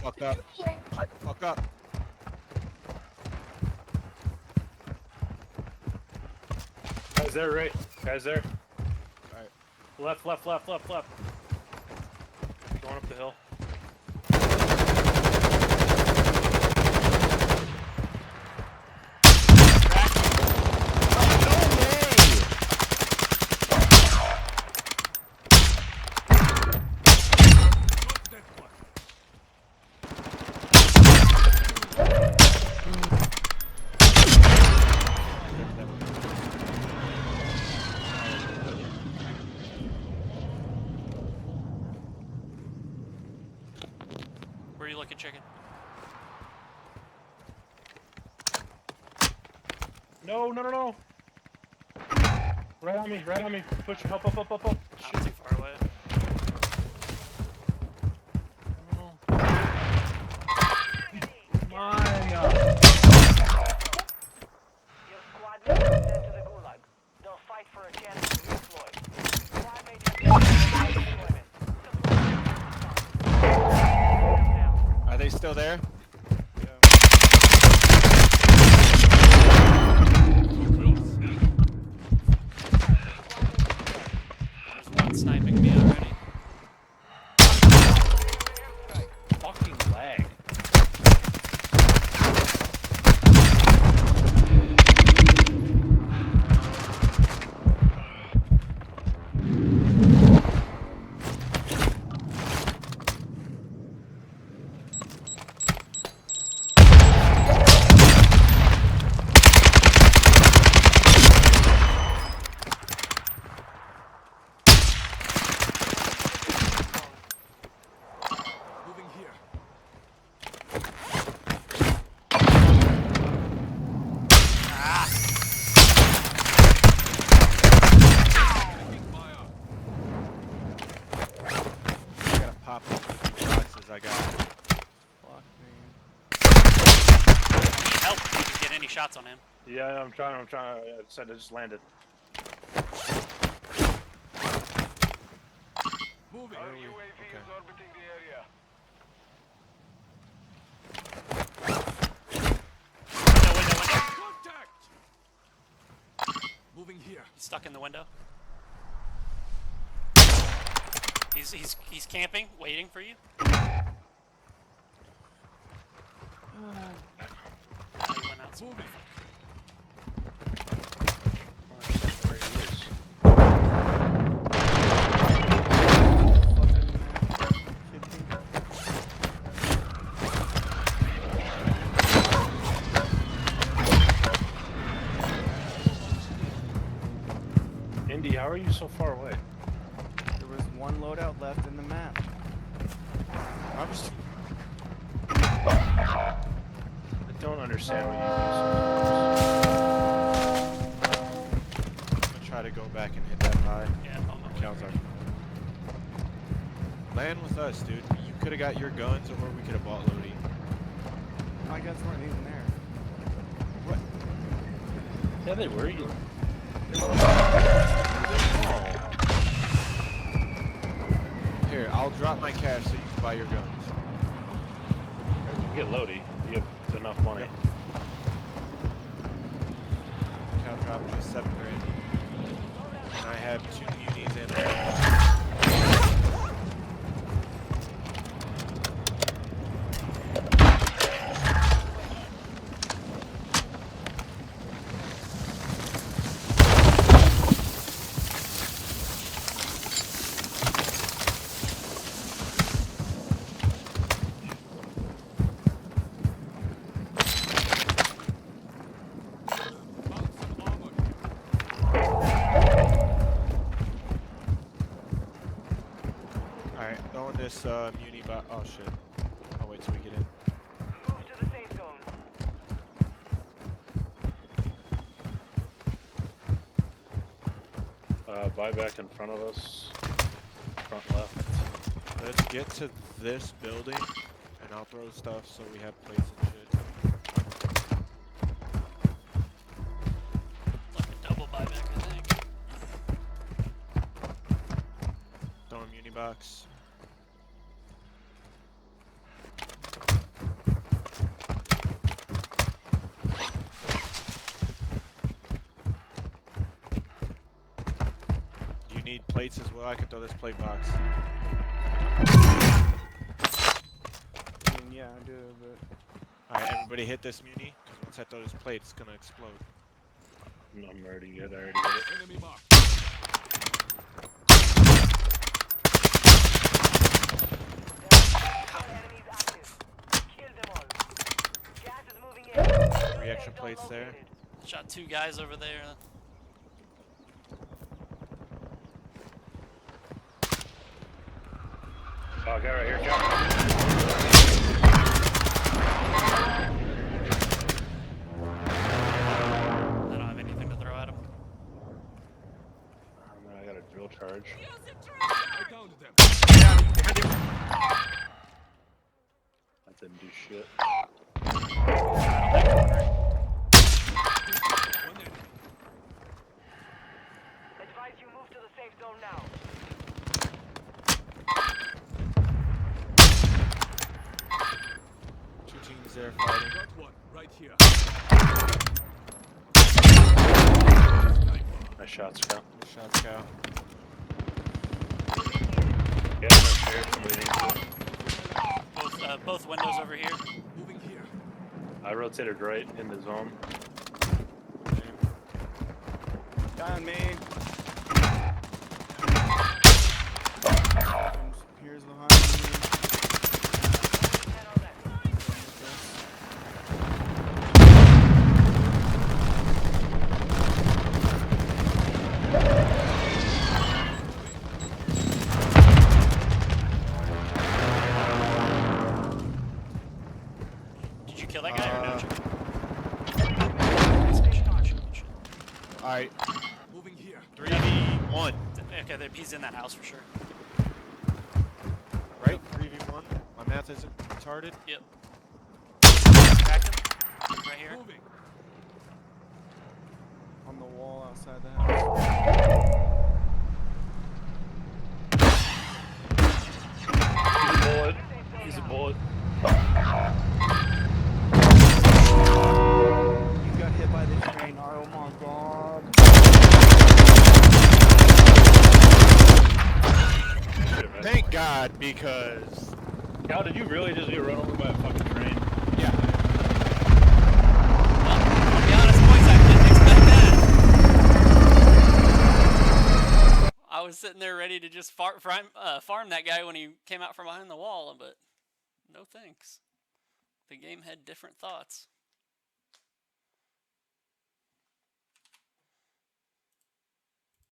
Fuck up. Fuck up. Guys there, right? Guys there. Alright. Left. Going up the hill. Where are you looking, chicken? No. Right on me. Push, help. I'm too far away. Mine. Your squad mates are sent to the gulag. They'll fight for a chance to redeploy. Squad mates have deployment. Are they still there? There's one sniping me already. Fucking lag. I gotta pop up the boxes I got. Fuck me. Help! Did you get any shots on him? Yeah, I'm trying. I said I just landed. Moving. Our UAV is orbiting the area. Window. Contact! Moving here. He's stuck in the window. He's camping, waiting for you. Oh, he went out. Moving. Where he is. Indy, how are you so far away? There was one loadout left in the map. I'm just. I don't understand what you I'm gonna try to go back and hit that high. Yeah, on the way. Counts are. Land with us, dude. You could have got your guns, or we could have bought Lodi. My guns weren't even there. What? do. Yeah, they were. Here, I'll drop my cash so you can buy your guns. You can get Lodi. You have enough money. Count dropped me 7 grand. And I have 2 unis and a. Alright, throwing this muni box. Oh shit. I'll wait till we get in. Move to the safe zone. Buyback in front of us. Front left. Let's get to this building and I'll throw stuff so we have plates and shit. Like a double buyback, I think. Throwing muni box. plates as well. I can throw this plate box. I mean, yeah, I do, but Alright, everybody hit this muni, because once I throw this plate, it's gonna explode. I'm already good. I already did it. Enemy mark. All enemies active. Kill them all. Gas is moving in. Reaction Safe zone plates there. located. Shot 2 guys over there. Oh, guy right here, John. I don't have anything to throw at him. Oh, man, I got a drill charge. I counted them. That didn't do shit. One enemy. Advise you move to the safe zone now. Two teams there fighting. Got one right here. Nice shot, Scout. Shots cow. Yeah, I'm here. I'm waiting. Both windows over here. Moving here. I rotated right in the zone. guy on me. Here's behind me. Man on that. Did you kill that guy or no? Alright, Moving here. 3v1. Okay, he's in that house for sure. Right? 3v1. My math isn't retarded. Yep. Cracked him. Right here. Moving. On the wall outside the house. He's a bullet. He's a bullet. You got hit by the train. Oh my god. Thank God, because... Cal, did you really just get run over by a fucking train? Yeah. I'll be honest, boys, I didn't expect that. I was sitting there ready to just farm that guy when he came out from behind the wall, but no thanks. The game had different thoughts.